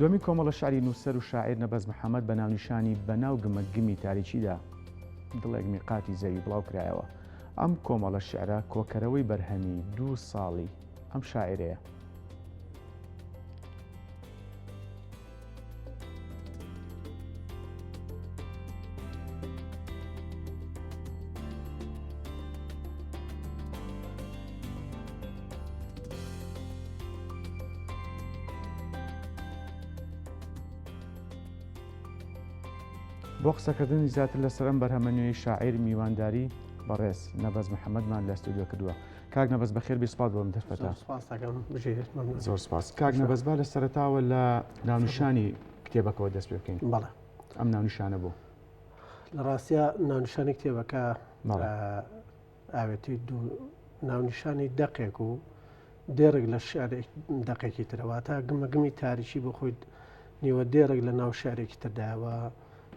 دومی کۆمەڵە شعری نووسەر و شاعیر نەبەز محەممەد بە ناونیشانی بەناو گمەگمی تاریچیدا دڵێک میقاتی زەوی بڵاو کرایەوە. ئەم کۆمەڵە شعرە کۆکەرەوەی بەرهەمی 2 ساڵی ئەم شاعیرەیە. بۆ قسەکردنی زیاتر لەسەر ئەم بەرهەمە نوێی شاعیر میوانداری بەڕێز نەبەز محەممەدمان لە ستودیۆ کردووە. کاک نەبەز بەخێر بیسپات بۆم دەرفەتە. زۆر سپاس. کاک نەبەز با لە سەرەتاوە لە ناونیشانی کتێبەکەەوە دەست پێ بکەین. بەڵێ ئەم ناونیشانە بوو لە ڕاستیە ناونیشانی کتێبەکە ئاوێتی دوو ناونیشانی دەقێک و دێرێک لە شعرێک دەقێکی ترەواتە گمەگمی تاریکی بۆ خۆی نیوە دێرێک لە ناو شعرێکی ترداوە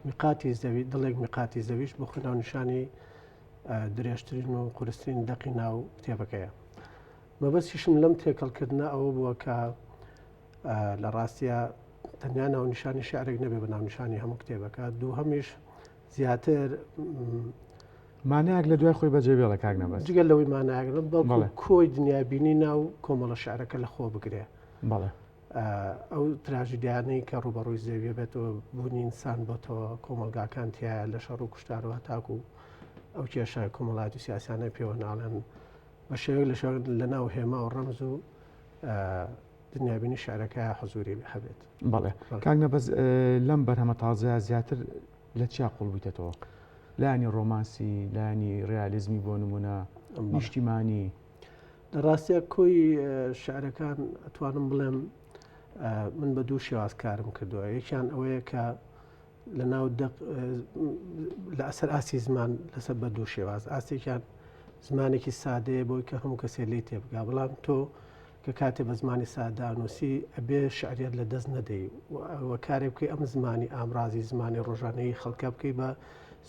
میقاتی زەوی دڵێک میقاتی زەویش بۆ خۆی ناونیشانی درێژترین و قورسترین دەقی ناو کتێبەکەیە. مەبەستیشم لەم تێکەڵکردنە ئەوە بووە کە لە ڕاستیە تەنیا ناونیشانی شعرێک نەبێ بە ناونیشانی هەموو کتێبەکە دوو هەمیش زیاتر مانایەک لە دوای خۆی بەجێبێڵە کاک نەبەز جگەل لەوەی مانایەک بەڵکو کۆی دنیابینی ناو کۆمەڵە شعرەکە لە خۆ بگرێ. بەڵێ ئەو تراژیدیانەی کە ڕوبەڕووی زەویە بێتەوە بوونی ئینسان بۆتەوە کۆمەلگاکان تایە لە شەڕ و کوشتارەوە تاکو ئەو کێشە کۆمەڵاتی و سیاسیانە پێوە ناڵێن بە شێوەیەک لە شێوەیەک لە ناو هێما و ڕەمز و دنیابینی شعرەکە حەزوری هەبێت. بەڵێ کاک نەبەز لەم بەرهەمە تازەیە زیاتر لە چیا قوڵ بوویتەوە؟ لایانی ڕۆمانسی، لایانی ڕیالیزمی بۆ نمونە نیشتیمانی؟ لە ڕاستیە کۆی شعرەکان ئەتوانم بڵێم من بە دوو شێواز کارم کردووە. یەکیان ئەوەیە کە لە ناو لە ئەسەر ئاسی زمان لەسەر بە دوو شێواز ئاسێکیان زمانێکی سادەیە بۆی کە هەموو کەسێ لی تێبگا بەڵام تۆ کە کاتێ بە زمانی سادانووسی ئەبێ شعریت لە دەست نەدەی وە کارێ بکەی ئەم زمانی ئامرازی زمانی ڕۆژانەی خەڵکە بکەی بە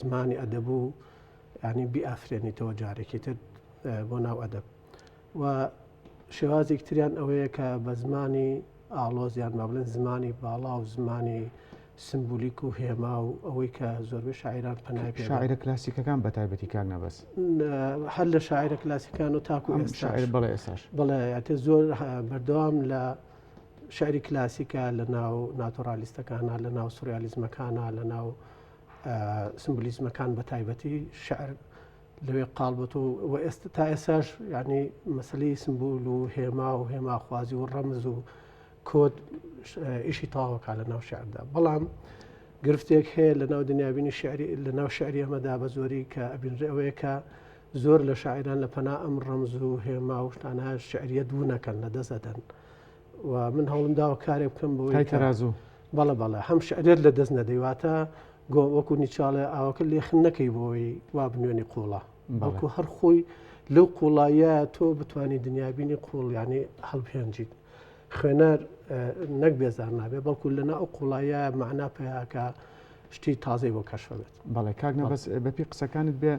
زمانی ئەدەب و ینی بیئافرێنیتەوە جارێکی تر بۆ ناو ئەدەب. و شێوازێک تریان ئەوەیە کە بە زمانی ئاڵۆزیان با بڵێن زمانی باڵا و زمانی سمبولیک و هێما و ئەوەی کە زۆربەی شاعیران پەنای پێ. شاعیرە کلاسیکەکان بە تایبەتی کاک نەبەز هەر لە شاعیرە کلاسیکان و تاکو شاعیر بەڵێ ئێستاش بڵێ ئەتە زۆر بەردەوام لە شاعری کلاسیکە لە ناو ناتۆرالیستەکانە لە ناو سوریالیزمەکانە لە ناو سمبولیزمەکان بە تایبەتی شعر لەوێ قاڵبەت و ئێستا تا ئێساش ینی مەسلەی سمبول و هێما و هێماخوازی و ڕەمز و کۆد ئیشی تاواکە لە ناو شعردا. بەڵام گرفتێک هەیە لە ناو دنیابینی شعری لە ناو شعری ئەمەدا بە زۆری کە ئەبینرێ ئەوەیە کە زۆر لە شاعران لە پەنا ئەم ڕەمز و هێما و شتانە شعریە دوو نەکەن لە دەستدەن و من هەوڵم داوە کارێ بکەم بۆی تەرازوو بەڵێ هەم شعرێت لە دەست نەدەیواتە وەکو نیچاڵێ ئاوەکە لێخن نەکەی بۆی وا بنوێنی قوڵە بەڵکو هەر خۆی لەو قوڵایە تۆ بتانی دنیابینی قوڵ ینی هەڵبهێنجیت. خوێنەر نەک بێزار نابێت بەڵکو لەنا ئەو قوڵایە معنا پێیاکە شتی تازەی بۆ کەشف بێت. بەڵێ کاک نەبەز بەپی قسەکانت بێ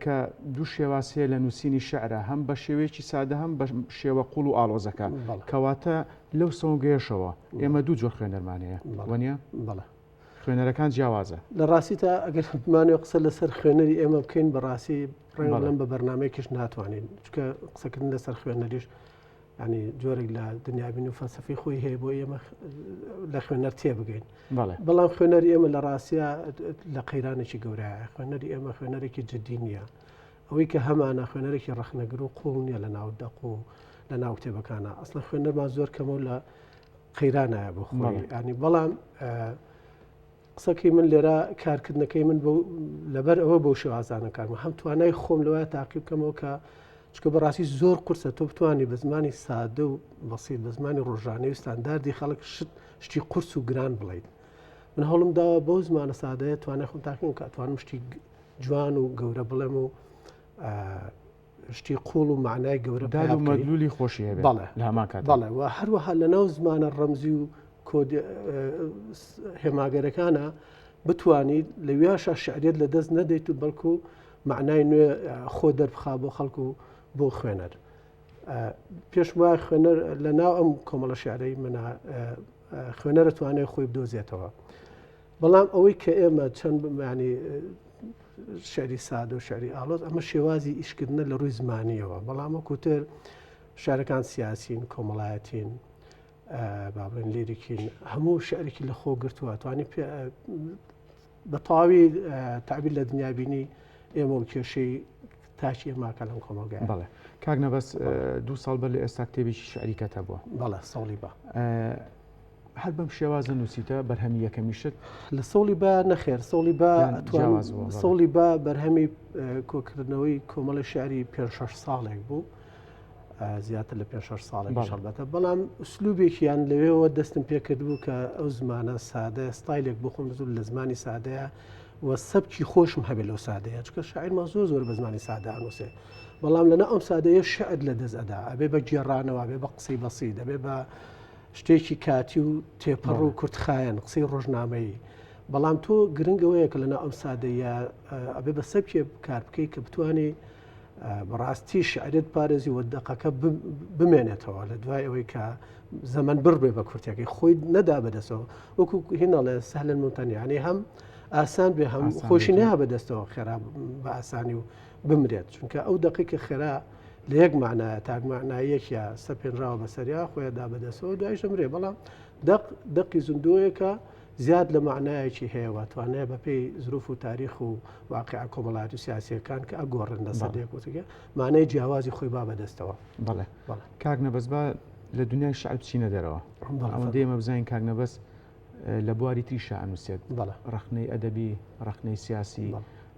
کە دوو شێواسەیە لە نووسینی شعرە هەم بە شێوەیەکی سادە هەم بە شێوە قوڵ و ئاڵۆزەکە کەواتە لەو سەونگەیەشەوە ئێمە دوو جۆر خوێنەرمانەیە وەنیە؟ بەڵێ خوێنەرەکان جیاوازە. لە ڕاستی تا ئەگەر بمانێ قسە لەسەر خوێنەری ئێمە بکەین بەڕاستی ڕێڵم بە بەرنمەیەکیش ناتوانین چکە قسەکردن لەسەر خوێنەریش ینی جۆرێک لە دنیابین و فەلسەفی خۆی هەیە بۆ ئێمە لە خوێنەر تێبگەین. بەڵام خوێنەری ئێمە لە ڕاستیە لە قەیرانێکی گەورەیە. خوێنەری ئێمە خوێنەرێکی جددی نییە. ئەوەی کە هەمانە خوێنەرێکی ڕەخنەگر و قوڵ نییە لە ناو دەق و لە ناو کتێبەکانە ئەسڵە خوێنەرمان زۆر کەمە لە قەیرانایە بۆ خۆی ینی بەڵام قسەکەی من لێرە کارکردنەکەی من لەبەر ئەوە بۆ شێوازانە کارم هەم توانای خۆم لەوەیە تاقیب بکەمەوە کە چکە بەڕاستی زۆر قورسە تۆ بتوانانی بە زمانی سادە و بەسیط بە زمانی ڕۆژانەی و ستانداردی خەڵک شتی قورس و گران بڵیت. من هەوڵم داوە بەو زمانە سادەیە توانای خۆم تاقیم کە ئەتوانم شتی جوان و گەورە بڵێم و شتی قوڵ و معنای گەورە مەدلولی خۆشی هەبێت لە هەمان کات. بەڵێ و هەروەها لە ناو زمانە ڕەمزی و هێماگەرەکانە بتوانیت لەوێشە شعرێت لە دەست نەدەیت و بەڵکو معنای نوێ خۆ دەربخا بۆ خەڵکو و بۆ خوێنەر. پێش وای خوێنەر لە ناو ئەم کۆمەڵە شعرەی منە خوێنەرە توانێت خۆی بدۆزێتەوە بەڵام ئەوەی کە ئێمە چەند ینی شعری سادە و شعری ئاڵۆز ئەمە شێوازی ئیشکردنە لە ڕووی زمانیەوە بەڵام وەکوتر شارەکان سیاسین کۆمەڵایەتین بابڵێن لێرەکین هەموو شعرێکی لە خۆ گرتووە توانی بە تەواوی تعبیر لە دنیابینی ئێمە و کێشەی تاچی ئێماکە لەم کۆمەلگای بەڵێ کاک نەبەس 2 ساڵ بەر لە ئێستا کتێبێکی شعریکەتە بووە بەڵێ ساڵی بە هەر بەم شێوازە نووسیتە بەرهەمی یەکەمیشت لە ساڵی بە نەخێر ساڵی بە ساڵی بە بەرهەمی کۆکردنەوەی کۆمەڵی شعری 5-6 ساڵێک بوو زیاتر لە 5-6 ساڵێک شەڵبەتە بەڵام ئوسلوبێکیان لەوێەوە دەستم پێکرد بوو کە ئەو زمانە سادە ستایلێک بۆ خۆم زۆر لە زمانی سادەیە و سەبکی خۆشم هەبێت لەو سادەیە چکە شاعیرمان زۆر بە زمانی سادە ئەنووسێ بەڵام لەنە ئەم سادەیە شعر لە دەست ئەدا ئەبێ بە گێڕانەوە بێ بە قسەی بەسیط دەبێ بە شتێکی کاتی و تێپەڕ و کورتخایەن قسەی ڕۆژنامەیی بەڵام تۆ گرنگەوەیە کە لەنە ئەم سادەیە ئەبێ بە سەبکێ کار بکەی کە بتوانێ بەڕاستی شعرێت پارێزی وە دەقەکە بمێنێتەوە لە دوای ئەوەی کە زەمن بڕبێ بە کورتەکەی خۆی نەدا بەدەستەوە وەکو هێناڵێ سەهلن ممتەنیانی هەم ئاسان بێ هەم خۆشی نەها بەدەستەوە خێرا بە ئاسانی و بمرێت چونکە ئەو دقیقی خێرا لە یەک معنایە تاگمانایەکە سەپێنراوە بەسەریا خۆیدا بەدەستەوە دوایش ئەمرێ بەڵام دقی زندویەکە زیاد لە معنایەکی هەیەوە توانێت بەپێی زروف و تاریخ و واقع کۆمەڵات و سیاسیەکان کە ئەگۆڕن لە سەدێک وتگە مانای جیاوازی خۆی با بەدەستەوە بەڵێ کاک نەبەس بە لە دنیای شعر بچینە دەرەوە ئەوەندەی ئێمە بزانین کاک نەبەس لە بواری تریشە ئەنووسێت ڕخنەی ئەدەبی ڕخنەی سیاسی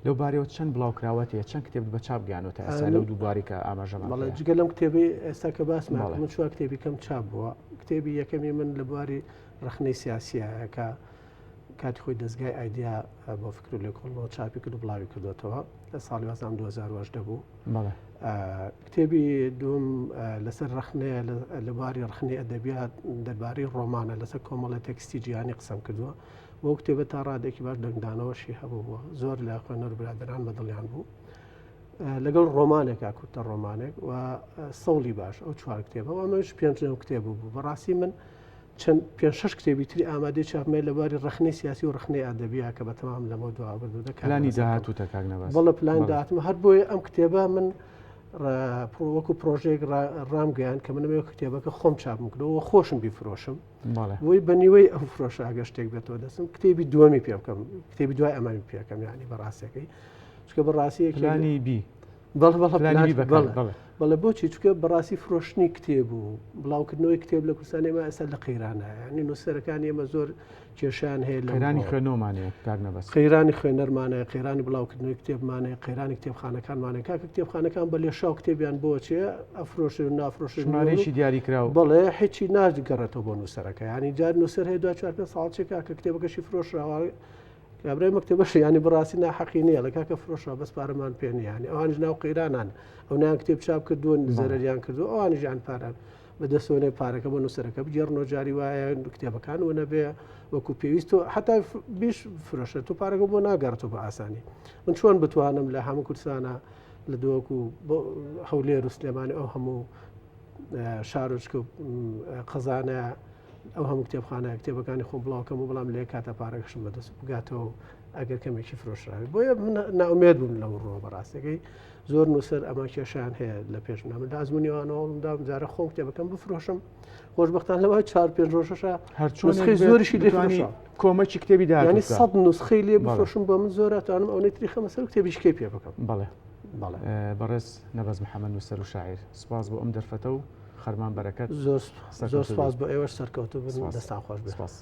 لەو بارەوە چەند بڵاوکراوەتەیە چەند کتێب بە چاپ گیانەوە تا ئێستا لەو دووباری کە ئاماژەمان جگە لەم کتێبی ئێستا کە باسمان من چوار کتێبی کەم چاپ بووە کتێبی یەکەمی من لە بواری ڕخنەی سیاسیە کە کاتی خۆی دەستگای ئایدیا بۆ فکر و لێکۆڵەوە چاپی کرد و بڵاوی کردوێتەوە لە ساڵی 2010 بوو کتێبی دوم لەسەر ڕخنەیە لە بواری ڕخنەی ئەدەبیات دەربارەی ڕۆمانە لەسەر کۆمەڵە تەکستی جیهانی قسەم کردووە بۆ کتێبە تا ڕادێکی باش دەنگدانەوەشی هەبوو بووە زۆر لە خوێنەر برادران بەدڵیان بوو لەگەڵ ڕۆمانێکا کوتە ڕۆمانێک و سەوڵی باش ئەو چوار کتێبەوە ئەمەش پێنج کتێب بوو بەڕاستی من چەند 5-6 کتێبی تری ئامادەی چاپمێ لەباری ڕخنەی سیاسی و ڕخنەی ئەدەبیە کە بە تەمام لەمە دووە بردوودە پلانی داهاتووتە کاک نەبەس بەڵە پلان داهاتم هەر بۆیە ئەم کتێبە من وەکو پرۆژێک ڕامگەیان کە منەوە کتێبەکە خۆم چاپم کردەوە خۆشم بیفرۆشم بۆی بەنیوەی ئەو فرۆشە ئاگە شتێک بێتەوە دەستم کتێبی دووەمی پێ بکەم کتێبی دوای ئەمانی پێکەم یعنی بەڕاستەکەی چکە بەڕاستی پلانی بی بەڵێ بۆچی چکە بەڕاستی فرۆشتنی کتێب و بڵاوکردنەوەی کتێب لە کوردستان ئێمە ئێستا لە قەیرانە ینی نووسەرەکانی ئێمە زۆر کێشیان هەیە لە قەیرانی خوێنەوەمانەیە کاک نەبەس قەیرانی خوێنەرمانەیە قەیرانی بڵاوکردنەوەی کتێبمانەیە قەیرانی کتێبخانەکانمانەیە کاکە کتێبخانەکان بە لێشاو کتێبیان بۆچێ ئەفرۆشن و نافرۆشن ژمارەیەکی دیاریکراوە بەڵێ هیچی ناگەڕێتەوە بۆ نووسەرەکە ینی جار نووسەر هەیە دوای 4 ساڵچێکا کە کتێبەکەشی فرۆشراوە کابرای مەکتتەبەش ینی بڕاستی ناحەقی نییە لە کاکە فرۆشە بەس پارەمان پێ ینی ئەوانش ناو قەیرانان ئەو نیان کتێب چاپ کردوون زەرریان کردو ئەوانی ژیان پاران بەدەستۆنەی پارەکە بۆ نووسەرەکە بگەڕنەوە جاری وایە کتێبەکان و نەبێ وەکو پێویست و حتا بیش فرۆشە تو پارەکە بۆ ناگەڕێتەوە بە ئاسانی من چۆن بتوانم لە هەموو کوردستانە لە دووەکو هەولێر و سلێمانی ئەو هەموو شارۆچکە قەزانە ئەو هەموو کتێبخانە کتێبەکانی خۆم بڵاوکەم و بەڵام لێ کاتە پارەکەشم بەدەست بگاتەوە ئەگەر کەمێکی فرۆشراوی بۆیە ناومێت بووم لەو ڕۆ بەڕاستەکەی زۆر نووسەر ئەمە کێشیان هەیە لە پێشنا من ئازمونیوانەوەدا جارە خۆم کتێبەکەم بفرۆشم خۆشبەختان لەوە 4-5 ڕۆژەشە هەرچۆنی زۆریشی لێفرۆشە کۆمەکی کتێبی دا ینی 100 نوسخەی لێ بفرۆشم بۆ من زۆر ئەتوانم ئەوەی تریخە مەسەر کتێبیشکەی پێ بکەم بەڵێ بەڕێز نەبەز محەممەد نووسەر و شاعیر سپاس بۆ ئەم دەرفەتە و خەرمان بەرەکەت زۆر سپاس بۆ ئێوەش سەرکەوتو بن دەستان خۆش بێ.